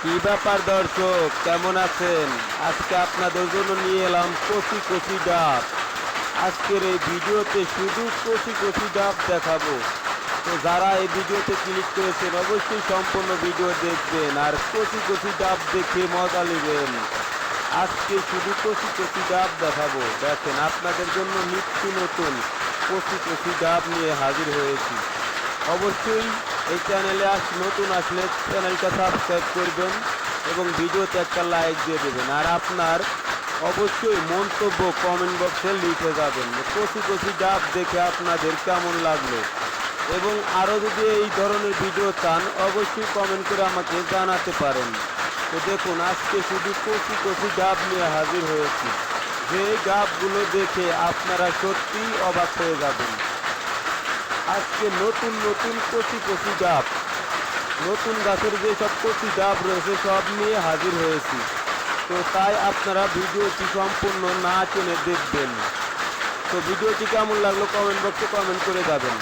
কি ব্যাপার দর্শক, কেমন আছেন? আজকে আপনাদের জন্য নিয়ে এলাম কচি কচি ডাব। আজকের এই ভিডিওতে শুধু কচি কচি ডাব দেখাবো। তো যারা এই ভিডিওতে ক্লিক করেছেন অবশ্যই সম্পূর্ণ ভিডিও দেখবেন আর কচি কচি ডাব দেখে মজা নেবেন। আজকে শুধু কচি কচি ডাব দেখাবো। দেখেন, আপনাদের জন্য নিত্য নতুন কচি কচি ডাব নিয়ে হাজির হয়েছি। অবশ্যই এই চ্যানেলে নতুন আসলে চ্যানেলটা সাবস্ক্রাইব করবেন এবং ভিডিওতে একটা লাইক দিয়ে দেবেন। আর আপনার অবশ্যই মন্তব্য কমেন্ট বক্সে লিখে যাবেন কচি কচি ডাব দেখে আপনাদের কেমন লাগলো, এবং আরও যদি এই ধরনের ভিডিও চান অবশ্যই কমেন্ট করে আমাকে জানাতে পারেন। তো দেখুন, আজকে শুধু কচি কচি ডাব নিয়ে হাজির হয়েছি, যে ডাবগুলো দেখে আপনারা সত্যিই অবাক হয়ে যাবেন। আজকে নতুন নতুন কচি কচি ডাব, নতুন গাছের যেসব কচি ডাব রয়েছে সব নিয়ে হাজির হয়েছি। তো তাই আপনারা ভিডিওটি সম্পূর্ণ না টেনে দেখবেন। তো ভিডিওটি কেমন লাগলো কমেন্ট বক্সে কমেন্ট করে যাবেন।